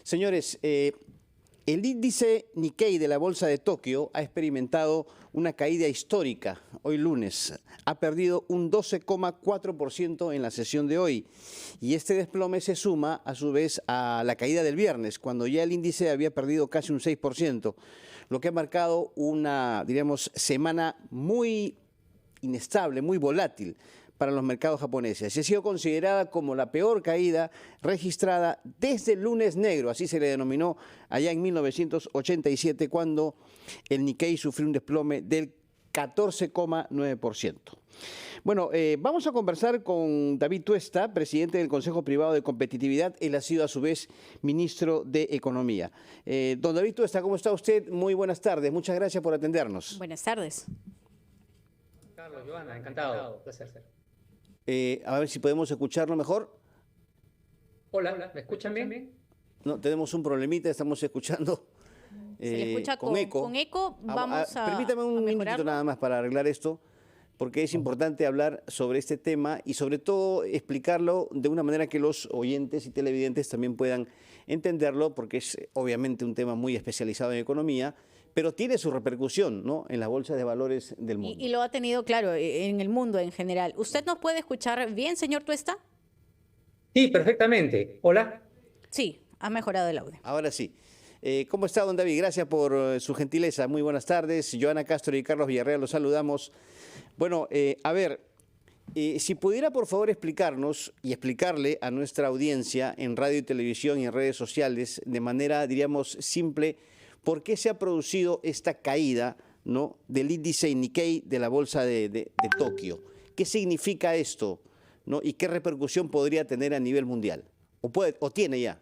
Señores, el índice Nikkei de la Bolsa de Tokio ha experimentado una caída histórica hoy lunes. Ha perdido un 12,4% en la sesión de hoy. Y este desplome se suma, a su vez, a la caída del viernes, cuando ya el índice había perdido casi un 6%, lo que ha marcado una, diríamos, semana muy inestable, muy volátil para los mercados japoneses. Y ha sido considerada como la peor caída registrada desde el lunes negro, así se le denominó allá en 1987, cuando el Nikkei sufrió un desplome del 14,9%. Bueno, vamos a conversar con David Tuesta, presidente del Consejo Privado de Competitividad. Él ha sido a su vez ministro de Economía. Don David Tuesta, ¿cómo está usted? Muy buenas tardes. Muchas gracias por atendernos. Buenas tardes. Carlos, Joana, encantado. Placer. A ver si podemos escucharlo mejor. Hola, ¿me escuchan bien? No, tenemos un problemita, estamos escuchando Se le escucha con eco. Con eco vamos a permítame un minutito nada más para arreglar esto, porque es importante hablar sobre este tema y sobre todo explicarlo de una manera que los oyentes y televidentes también puedan entenderlo, porque es obviamente un tema muy especializado en economía, pero tiene su repercusión, ¿no?, en las bolsas de valores del mundo. Y lo ha tenido, claro, en el mundo en general. ¿Usted nos puede escuchar bien, señor Tuesta? Sí, perfectamente. Hola. Sí, ha mejorado el audio. Ahora sí. ¿Cómo está, don David? Gracias por su gentileza. Muy buenas tardes. Joana Castro y Carlos Villarreal, los saludamos. Bueno, a ver, si pudiera por favor explicarnos y explicarle a nuestra audiencia en radio y televisión y en redes sociales de manera, diríamos, simple, ¿por qué se ha producido esta caída, ¿no?, del índice Nikkei de la bolsa de Tokio? ¿Qué significa esto, ¿no?, y qué repercusión podría tener a nivel mundial? ¿O tiene ya?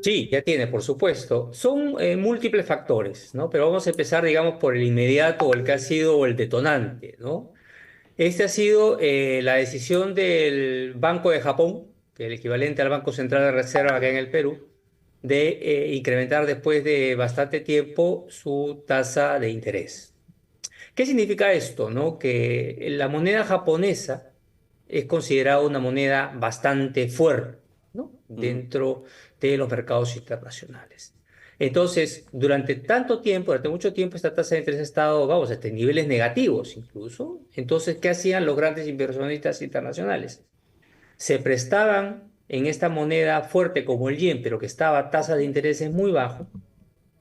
Sí, ya tiene, por supuesto. Son múltiples factores, ¿no? Pero vamos a empezar, digamos, por el inmediato o el que ha sido el detonante, ¿no? Este ha sido la decisión del Banco de Japón, que es el equivalente al Banco Central de Reserva acá en el Perú, de incrementar después de bastante tiempo su tasa de interés. ¿Qué significa esto, no? Que la moneda japonesa es considerada una moneda bastante fuerte, ¿no?, dentro de los mercados internacionales. Entonces, durante mucho tiempo, esta tasa de interés ha estado, vamos, hasta en niveles negativos incluso. Entonces, ¿qué hacían los grandes inversionistas internacionales? Se prestaban en esta moneda fuerte como el yen, pero que estaba a tasas de intereses muy bajo,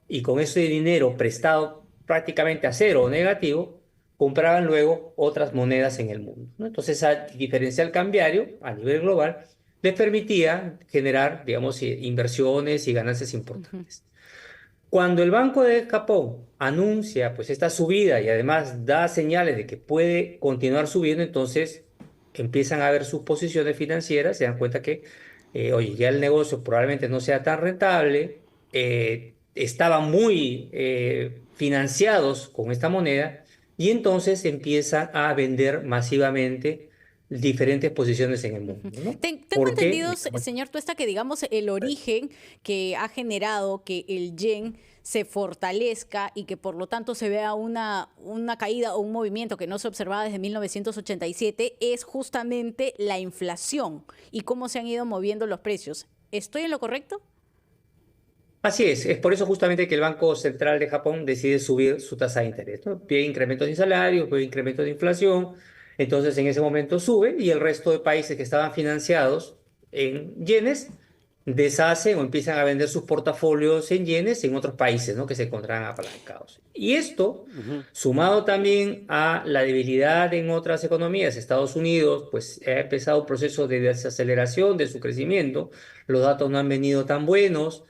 y con ese dinero prestado prácticamente a cero o negativo, compraban luego otras monedas en el mundo, ¿no? Entonces, ese diferencial cambiario a nivel global les permitía generar, digamos, inversiones y ganancias importantes. Cuando el Banco de Japón anuncia pues esta subida y además da señales de que puede continuar subiendo, entonces empiezan a ver sus posiciones financieras, se dan cuenta que, oye, ya el negocio probablemente no sea tan rentable, estaban muy financiados con esta moneda, y entonces empiezan a vender masivamente diferentes posiciones en el mundo, ¿no? Tengo entendido, señor Tuesta, que digamos el origen que ha generado que el yen se fortalezca y que por lo tanto se vea una caída o un movimiento que no se observaba desde 1987 es justamente la inflación y cómo se han ido moviendo los precios. ¿Estoy en lo correcto? Así es por eso justamente que el Banco Central de Japón decide subir su tasa de interés, ¿no? Pide incrementos de salarios, pide incrementos de inflación, entonces en ese momento sube, y el resto de países que estaban financiados en yenes deshacen o empiezan a vender sus portafolios en yenes en otros países, ¿no?, que se encontraban apalancados. Y esto, sumado también a la debilidad en otras economías, Estados Unidos, pues ha empezado un proceso de desaceleración de su crecimiento, los datos no han venido tan buenos.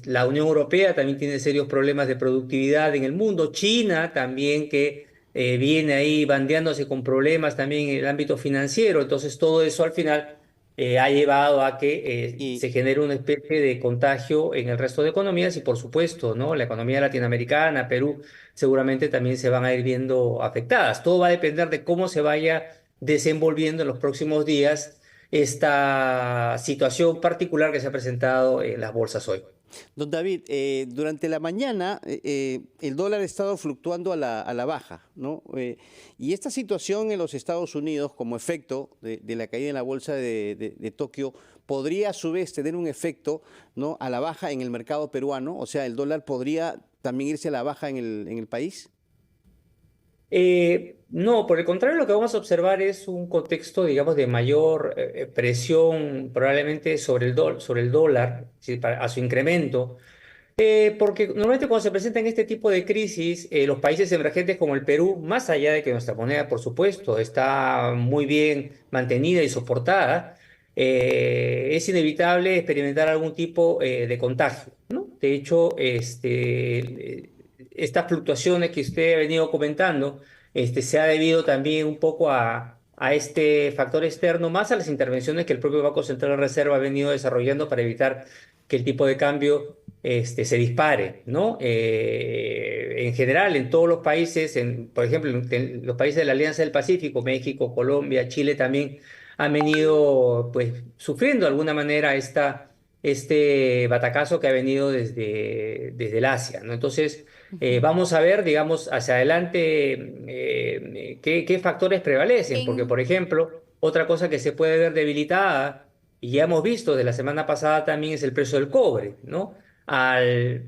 La Unión Europea también tiene serios problemas de productividad en el mundo. China también, que viene ahí bandeándose con problemas también en el ámbito financiero. Entonces todo eso al final ha llevado a que se genere una especie de contagio en el resto de economías, y por supuesto, ¿no?, la economía latinoamericana, Perú, seguramente también se van a ir viendo afectadas. Todo va a depender de cómo se vaya desenvolviendo en los próximos días esta situación particular que se ha presentado en las bolsas hoy. Don David, durante la mañana el dólar ha estado fluctuando a la baja, ¿no? Y esta situación en los Estados Unidos, como efecto de la caída en la bolsa de Tokio, podría a su vez tener un efecto, ¿no?, a la baja en el mercado peruano, o sea, el dólar podría también irse a la baja en el país. No, por el contrario, lo que vamos a observar es un contexto, digamos, de mayor presión probablemente sobre el dólar, sí, a su incremento. Porque normalmente cuando se presentan este tipo de crisis, los países emergentes como el Perú, más allá de que nuestra moneda, por supuesto, está muy bien mantenida y soportada, es inevitable experimentar algún tipo de contagio, ¿no? De hecho, estas fluctuaciones que usted ha venido comentando, se ha debido también un poco a este factor externo, más a las intervenciones que el propio Banco Central de Reserva ha venido desarrollando para evitar que el tipo de cambio se dispare, ¿no? En general, en todos los países, por ejemplo, en los países de la Alianza del Pacífico, México, Colombia, Chile también han venido, pues, sufriendo de alguna manera este batacazo que ha venido desde el Asia, ¿no? Entonces, vamos a ver, digamos, hacia adelante qué factores prevalecen, porque, En, por ejemplo, otra cosa que se puede ver debilitada, y ya hemos visto de la semana pasada también, es el precio del cobre, ¿no? Al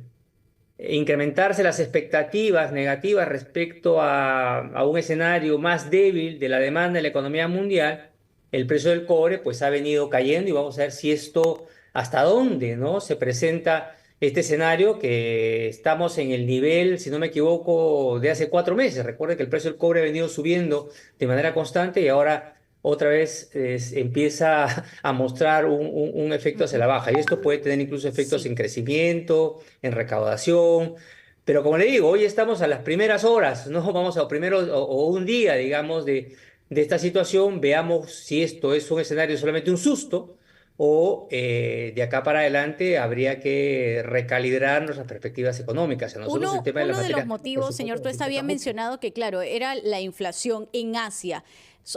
incrementarse las expectativas negativas respecto a un escenario más débil de la demanda en la economía mundial, el precio del cobre pues ha venido cayendo y vamos a ver si esto, hasta dónde, ¿no?, se presenta este escenario, que estamos en el nivel, si no me equivoco, de hace 4 meses. Recuerden que el precio del cobre ha venido subiendo de manera constante y ahora otra vez empieza a mostrar un efecto hacia la baja. Y esto puede tener incluso efectos sí. en crecimiento, en recaudación. Pero como le digo, hoy estamos a las primeras horas, ¿no? Vamos a primero o un día, digamos, de esta situación. Veamos si esto es un escenario solamente un susto o de acá para adelante habría que recalibrar nuestras perspectivas económicas. A nosotros el tema de la Uno de los materia, por motivos, señor supuesto, nos Tuesta, había importa mucho. mencionado que, claro, era la inflación en Asia.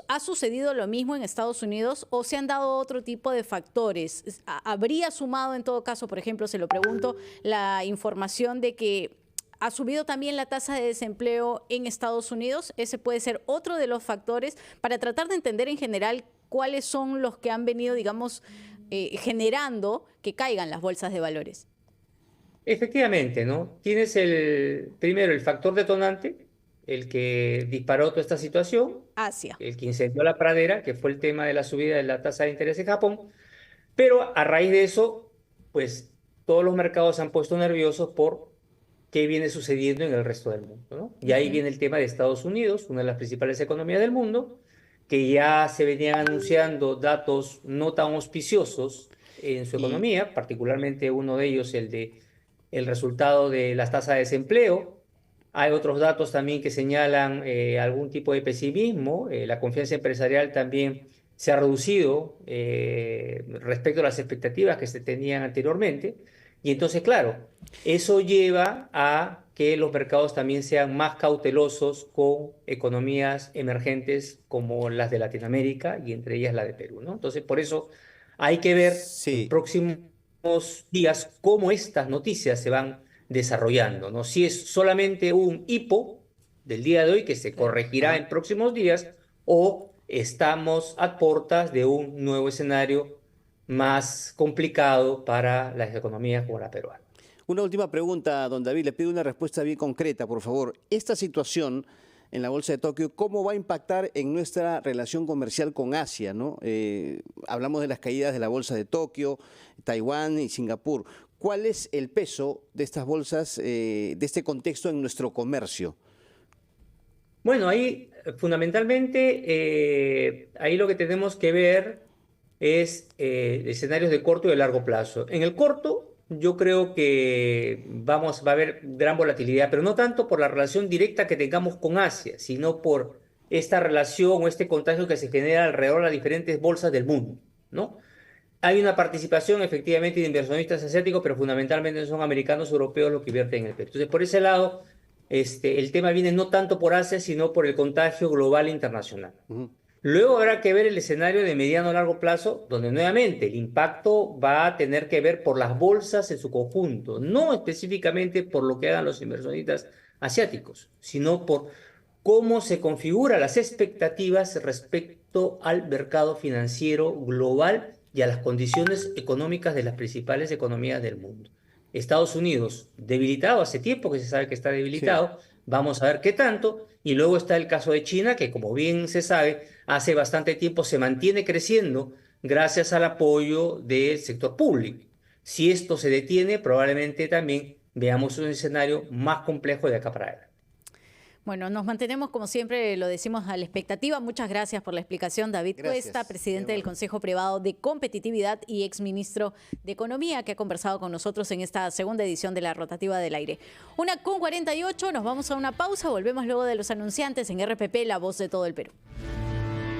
¿Ha sucedido lo mismo en Estados Unidos o se han dado otro tipo de factores? ¿Habría sumado en todo caso, por ejemplo, se lo pregunto, la información de que ha subido también la tasa de desempleo en Estados Unidos? Ese puede ser otro de los factores para tratar de entender en general cuáles son los que han venido, digamos, generando que caigan las bolsas de valores. Efectivamente, ¿no? Tienes primero el factor detonante, el que disparó toda esta situación, Asia. el que incendió la pradera, que fue el tema de la subida de la tasa de interés en Japón, pero a raíz de eso, pues todos los mercados se han puesto nerviosos por qué viene sucediendo en el resto del mundo, ¿no? Y ahí Ujú. viene el tema de Estados Unidos, una de las principales economías del mundo, que ya se venían anunciando datos no tan auspiciosos en su Y, economía, particularmente uno de ellos, el resultado de las tasas de desempleo. Hay otros datos también que señalan algún tipo de pesimismo. La confianza empresarial también se ha reducido respecto a las expectativas que se tenían anteriormente. Y entonces, claro, eso lleva a que los mercados también sean más cautelosos con economías emergentes como las de Latinoamérica y entre ellas la de Perú, ¿no? Entonces, por eso hay que ver en sí, próximos días cómo estas noticias se van desarrollando, ¿no? Si es solamente un hipo del día de hoy que se Claro. corregirá ajá. en próximos días o estamos a puertas de un nuevo escenario más complicado para las economías como la peruana. Una última pregunta, don David, le pido una respuesta bien concreta, por favor. Esta situación en la Bolsa de Tokio, ¿cómo va a impactar en nuestra relación comercial con Asia, ¿no? Hablamos de las caídas de la Bolsa de Tokio, Taiwán y Singapur. ¿Cuál es el peso de estas bolsas, de este contexto en nuestro comercio? Bueno, ahí fundamentalmente, ahí lo que tenemos que ver es escenarios de corto y de largo plazo. En el corto, yo creo que va a haber gran volatilidad, pero no tanto por la relación directa que tengamos con Asia, sino por esta relación o este contagio que se genera alrededor de las diferentes bolsas del mundo, ¿no? Hay una participación efectivamente de inversionistas asiáticos, pero fundamentalmente son americanos, europeos los que invierten en el Perú. Entonces, por ese lado, el tema viene no tanto por Asia, sino por el contagio global e internacional. Ujú. Luego habrá que ver el escenario de mediano a largo plazo, donde nuevamente el impacto va a tener que ver por las bolsas en su conjunto, no específicamente por lo que hagan los inversionistas asiáticos, sino por cómo se configuran las expectativas respecto al mercado financiero global y a las condiciones económicas de las principales economías del mundo. Estados Unidos, debilitado hace tiempo que se sabe que está Sí. debilitado, vamos a ver qué tanto, y luego está el caso de China, que como bien se sabe, hace bastante tiempo se mantiene creciendo gracias al apoyo del sector público. Si esto se detiene, probablemente también veamos un escenario más complejo de acá para adelante. Bueno, nos mantenemos, como siempre, lo decimos, a la expectativa. Muchas gracias por la explicación, David Cuesta, Gracias, muy presidente del amable. Consejo Privado de Competitividad y exministro de Economía, que ha conversado con nosotros en esta segunda edición de la Rotativa del Aire. 1:48, nos vamos a una pausa, volvemos luego de los anunciantes en RPP, La Voz de todo el Perú.